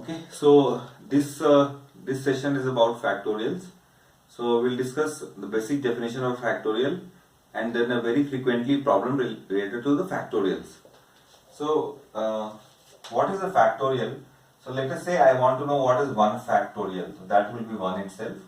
Okay, so this session is about factorials. So we'll discuss the basic definition of factorial and then a very frequently problem related to the factorials. So what is a factorial? So let us say I want to know what is 1 factorial. So that will be 1 itself.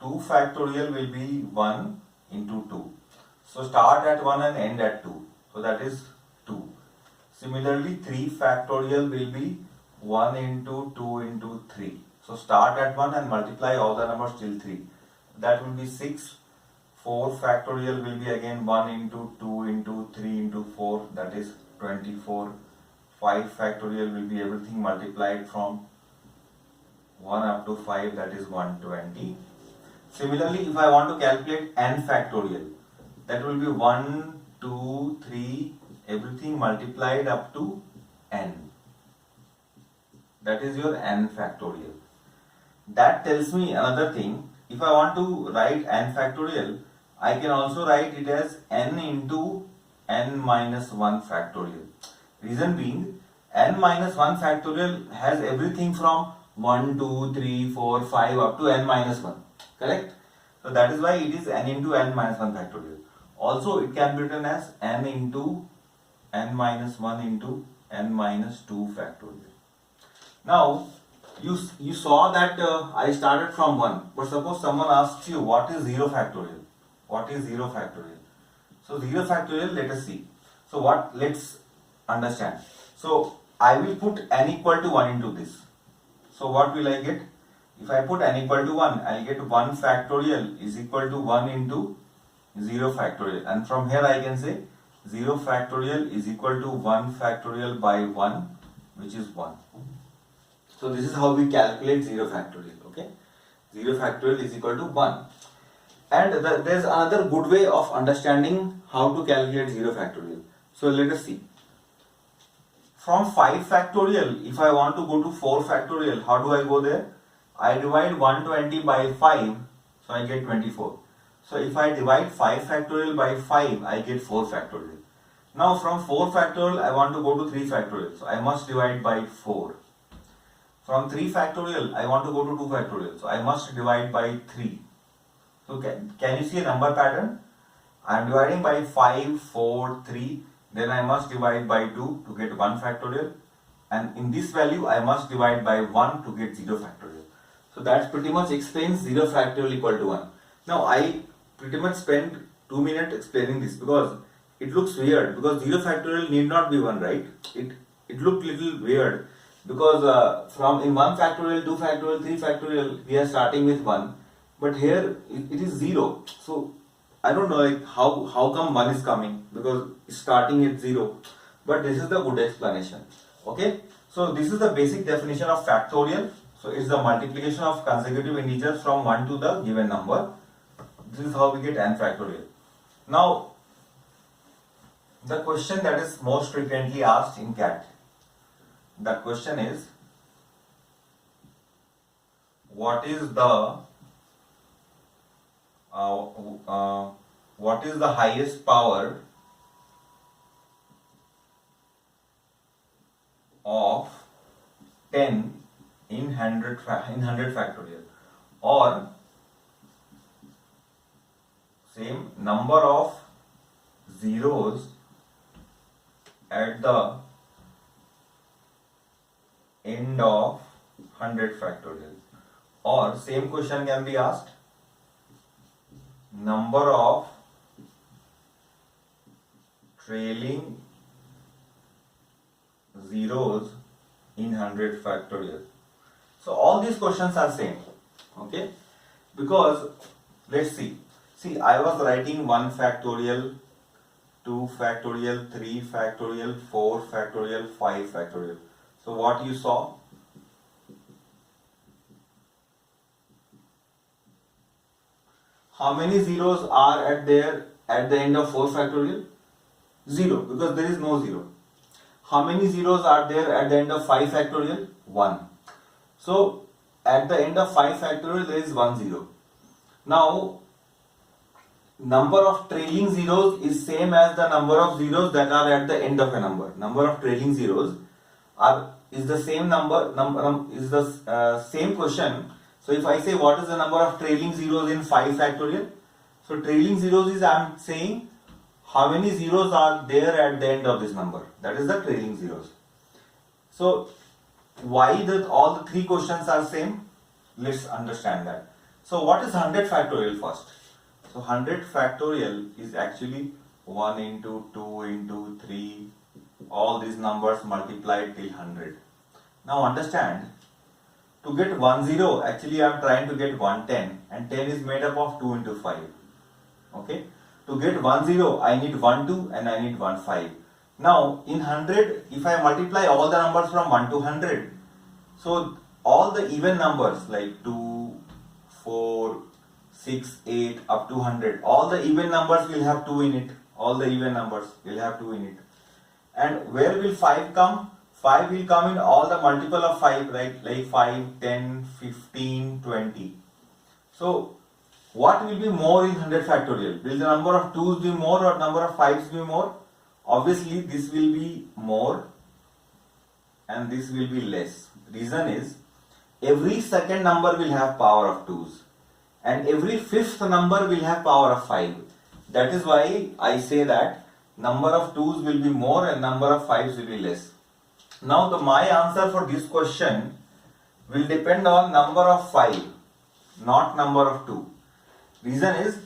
2 factorial will be 1 into 2. So start at 1 and end at 2. So that is 2. Similarly, 3 factorial will be 1 into 2 into 3. So start at 1 and multiply all the numbers till 3. That will be 6. 4 factorial will be again 1 into 2 into 3 into 4. That is 24. 5 factorial will be everything multiplied from 1 up to 5. That is 120. Similarly, if I want to calculate n factorial, that will be 1, 2, 3, everything multiplied up to n. That is your n factorial. That tells me another thing. If I want to write n factorial, I can also write it as n into n minus 1 factorial. Reason being, n minus 1 factorial has everything from 1, 2, 3, 4, 5 up to n minus 1. Correct? So that is why it is n into n minus 1 factorial. Also, it can be written as n into n minus 1 into n minus 2 factorial. Now, you saw that I started from 1, but suppose someone asks you what is 0 factorial? What is 0 factorial? So 0 factorial, let us see. So let's understand. So I will put n equal to 1 into this. So what will I get? If I put n equal to 1, I will get 1 factorial is equal to 1 into 0 factorial. And from here I can say 0 factorial is equal to 1 factorial by 1, which is 1. So this is how we calculate 0 factorial. Okay, 0 factorial is equal to 1. And there is another good way of understanding how to calculate 0 factorial. So let us see. From 5 factorial, if I want to go to 4 factorial, how do I go there? I divide 120 by 5, so I get 24. So if I divide 5 factorial by 5, I get 4 factorial. Now from 4 factorial, I want to go to 3 factorial, so I must divide by 4. From 3 factorial, I want to go to 2 factorial, so I must divide by 3. So can you see a number pattern? I am dividing by 5, 4, 3, then I must divide by 2 to get 1 factorial, and in this value I must divide by 1 to get 0 factorial. So that pretty much explains 0 factorial equal to 1. Now I pretty much spent 2 minutes explaining this because it looks weird, because 0 factorial need not be 1, right? It looked little weird because from in 1 factorial, 2 factorial, 3 factorial we are starting with 1, but here it is 0. So I don't know like how come 1 is coming, because it's starting at 0, but this is the good explanation. Okay, so this is the basic definition of factorial. So it's the multiplication of consecutive integers from 1 to the given number. This is how we get n factorial. Now, the question that is most frequently asked in CAT, the question is, what is the highest power of 10 in 100 factorial, or same number of zeros at the end of 100 factorial, or same question can be asked, number of trailing zeros in 100 factorial. So all these questions are same. Okay, because let's see. See, I was writing 1 factorial, 2 factorial, 3 factorial, 4 factorial, 5 factorial. So what you saw? How many zeros are at the end of 4 factorial? 0, because there is no 0. How many zeros are there at the end of 5 factorial? 1. So at the end of 5 factorial there is 1 0. Now number of trailing zeros is same as the number of zeros that are at the end of a number. Number of trailing zeros is the same is the same question. So if I say what is the number of trailing zeros in 5 factorial? So trailing zeros is, I am saying how many zeros are there at the end of this number. That is the trailing zeros. So why all the 3 questions are same? Let's understand that. So what is 100 factorial first? So 100 factorial is actually 1 into 2 into 3, all these numbers multiplied till 100. Now understand, to get 10, actually I am trying to get 110, and 10 is made up of 2 into 5. Okay? To get 10, I need 12 and I need 15. Now in 100, if I multiply all the numbers from 1 to 100, so all the even numbers like 2, 4, 6, 8 up to 100, all the even numbers will have 2 in it. All the even numbers will have 2 in it. And where will 5 come? 5 will come in all the multiple of 5, right? Like 5, 10, 15, 20. So what will be more in 100 factorial? Will the number of 2's be more or number of 5's be more? Obviously this will be more and this will be less. Reason is, every second number will have power of 2's and every fifth number will have power of 5. That is why I say that number of 2's will be more and number of 5's will be less. Now my answer for this question will depend on number of 5, not number of 2. Reason is,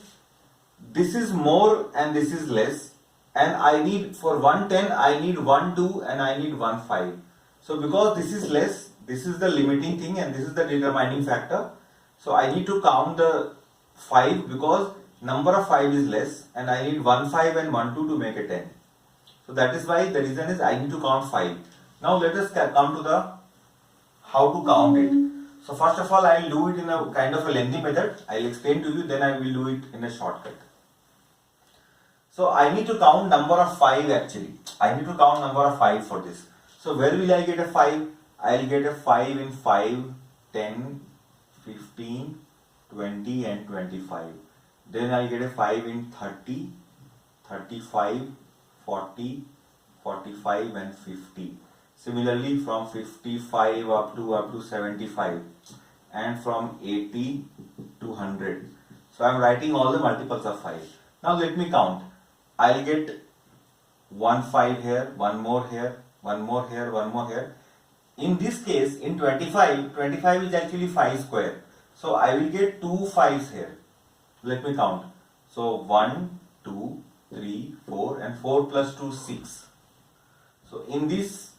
this is more and this is less, and I need, for 110 I need 1 2 and I need 1 5. So because this is less, this is the limiting thing and this is the determining factor. So I need to count the 5 because number of 5 is less and I need 1 5 and 1 2 to make a 10. So that is why the reason is I need to count 5. Now let us come to the how to count it. So first of all, I will do it in a kind of a lengthy method. I will explain to you, then I will do it in a shortcut. So I need to count number of 5 actually. I need to count number of 5 for this. So where will I get a 5? I will get a 5 in 5, 10, 15, 20 and 25. Then I will get a 5 in 30, 35, 40, 45 and 50. Similarly from 55 up to 75 and from 80 to 100. So I am writing all the multiples of 5. Now let me count. I will get 1 5 here, 1 more here, 1 more here, 1 more here. In this case, in 25 is actually 5 square. So I will get 2 5's here. Let me count. So 1, 2, 3, 4 and 4 plus 2, 6. So in these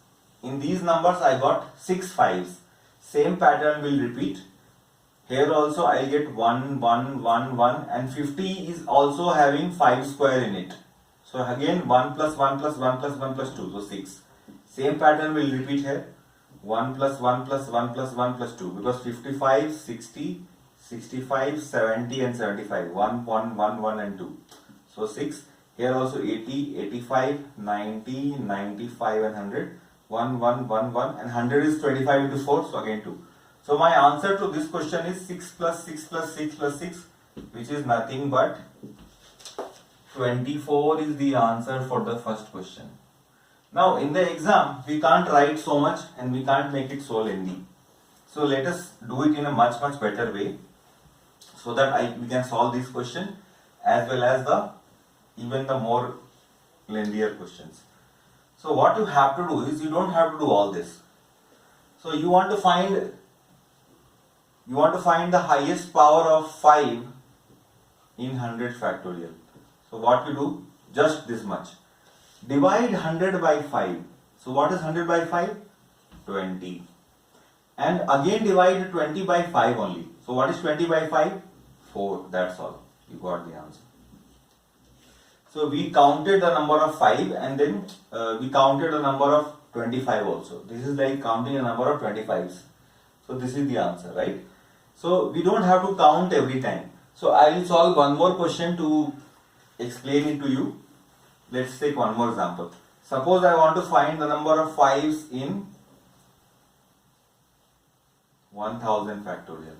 numbers I got 6 5's. Same pattern will repeat. Here also I get 1, 1, 1, 1 and 50 is also having 5 square in it. So again 1 plus 1 plus 1 plus 1 plus 2, so 6. Same pattern will repeat here. 1 plus 1 plus 1 plus 1 plus 2 because 55, 60, 65, 70 and 75. 1, 1, 1, 1 and 2. So 6. Here also 80, 85, 90, 95 and 100. 1, 1, 1, 1 and 100 is 25 into 4, so again 2. So my answer to this question is 6 plus 6 plus 6 plus 6, which is nothing but 24 is the answer for the first question. Now in the exam, we can't write so much and we can't make it so lengthy. So let us do it in a much better way so that we can solve this question as well as even the more lengthier questions. So what you have to do is, you don't have to do all this. So you want to find the highest power of 5 in 100 factorial. So what you do? Just this much. Divide 100 by 5. So what is 100 by 5? 20. And again divide 20 by 5 only. So what is 20 by 5? 4. That's all. You got the answer. So we counted the number of 5 and then we counted the number of 25 also. This is like counting a number of 25s. So this is the answer, right? So we don't have to count every time. So I will solve one more question to explain it to you. Let's take one more example. Suppose I want to find the number of 5's in 1000 factorial.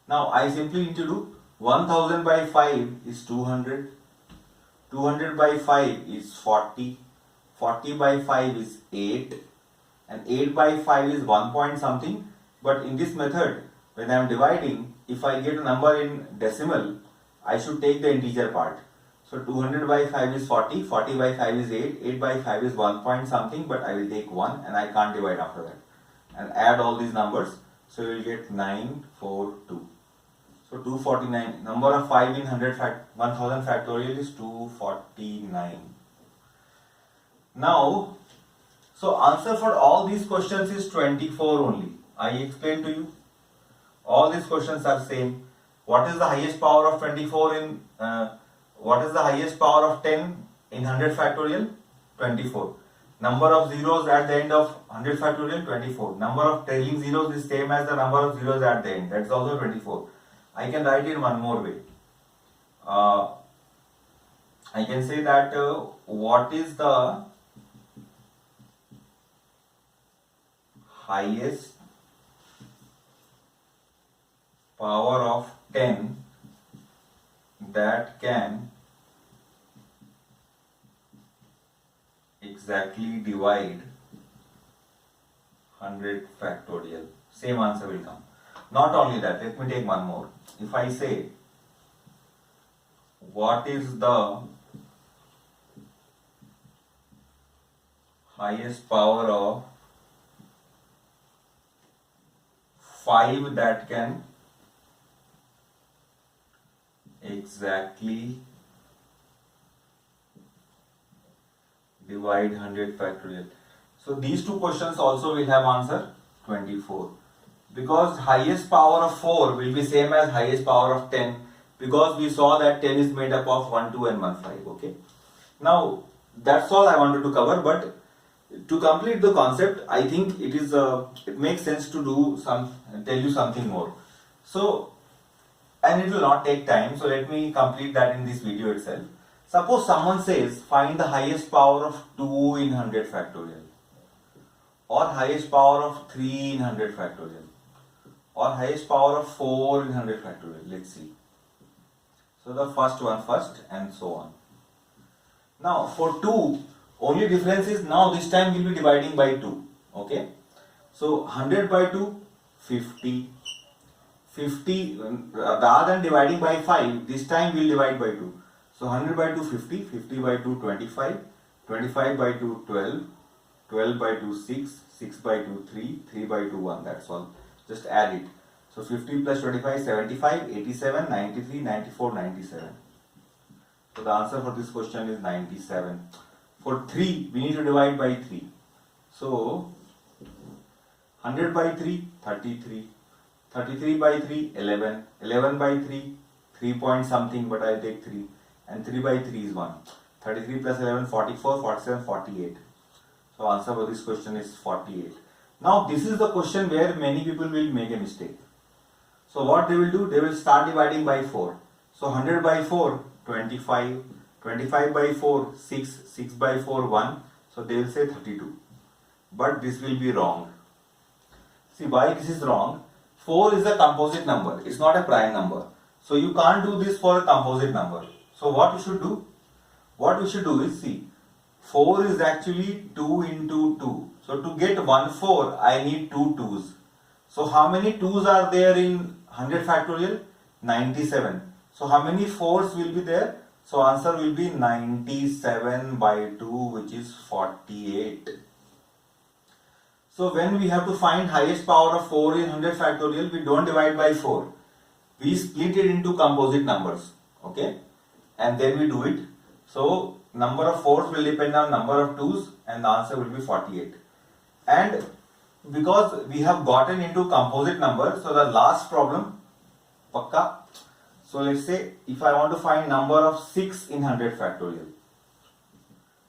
Now I simply need to do 1000 by 5 is 200. 200 by 5 is 40. 40 by 5 is 8. and 8 by 5 is 1 point something. But in this method, when I am dividing, if I get a number in decimal, I should take the integer part. So 200 by 5 is 40, 40 by 5 is 8, 8 by 5 is 1 point something, but I will take 1 and I can't divide after that. And add all these numbers, so you will get 942. So 249, number of 5 in 1000 factorial is 249. Now, so answer for all these questions is 24 only. I explained to you. All these questions are same. What is the highest power of 24 in, what is the highest power of 10 in 100 factorial? 24. Number of zeros at the end of 100 factorial? 24. Number of trailing zeros is same as the number of zeros at the end. That's also 24. I can write it one more way. I can say that what is the highest power of 10 that can exactly divide 100 factorial. Same answer will come. Not only that, let me take one more. If I say, what is the highest power of 5 that can exactly divide 100 factorial. So these two questions also will have answer 24. Because highest power of 4 will be same as highest power of 10, because we saw that 10 is made up of 1, 2 and 1, 5. Okay. Now that's all I wanted to cover, but to complete the concept, I think it is it makes sense to tell you something more. So, and it will not take time, so let me complete that in this video itself. Suppose someone says find the highest power of 2 in 100 factorial, or highest power of 3 in 100 factorial, or highest power of 4 in 100 factorial. Let's see. So the first one first and so on. Now for 2, only difference is now this time we'll be dividing by 2. Okay. So 100 by 2, 50. 50, rather than dividing by 5, this time we'll divide by 2. So 100 by 2, 50. 50 by 2, 25. 25 by 2, 12. 12 by 2, 6. 6 by 2, 3. 3 by 2, 1. That's all. Just add it. So 50 plus 25, 75, 87, 93, 94, 97. So the answer for this question is 97. For 3, we need to divide by 3. So 100 by 3, 33. 33 by 3, 11. 11 by 3, 3 point something, but I'll take 3. And 3 by 3 is 1. 33 plus 11, 44, 47, 48. So answer for this question is 48. Now this is the question where many people will make a mistake. So what they will do? They will start dividing by 4. So 100 by 4, 25. 25 by 4, 6. 6 by 4, 1. So they will say 32. But this will be wrong. See why this is wrong? 4 is a composite number. It's not a prime number. So you can't do this for a composite number. So what you should do? What we should do is, see, 4 is actually 2 into 2. So to get 1 4, I need 2 2's. So how many 2's are there in 100 factorial? 97. So how many 4's will be there? So answer will be 97 by 2, which is 48. So when we have to find highest power of 4 in 100 factorial, we don't divide by 4. We split it into composite numbers. Okay. And then we do it. So number of 4's will depend on number of 2's and the answer will be 48. And because we have gotten into composite numbers, so the last problem, pakka. So let's say if I want to find number of 6 in 100 factorial.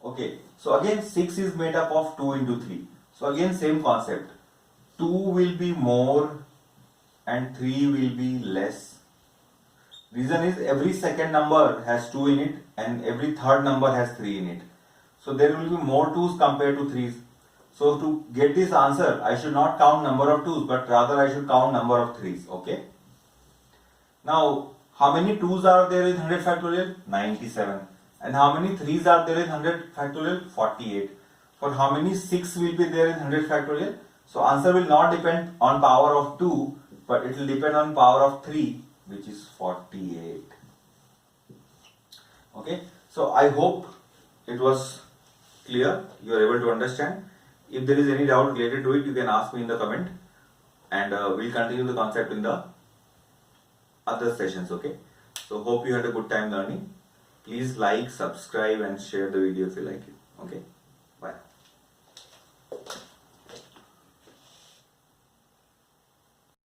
Okay. So again 6 is made up of 2 into 3. So again same concept. 2 will be more and 3 will be less. Reason is every second number has 2 in it and every third number has 3 in it. So there will be more 2's compared to 3's. So to get this answer, I should not count number of 2's, but rather I should count number of 3's. Okay. Now how many 2's are there in 100 factorial? 97. And how many 3's are there in 100 factorial? 48. for how many 6 will be there in 100 factorial? So answer will not depend on power of 2, but it will depend on power of 3, which is 48. Okay, so I hope it was clear, you are able to understand. If there is any doubt related to it, you can ask me in the comment, and we'll continue the concept in the other sessions. Okay, so hope you had a good time learning. Please like, subscribe and share the video if you like it. Okay.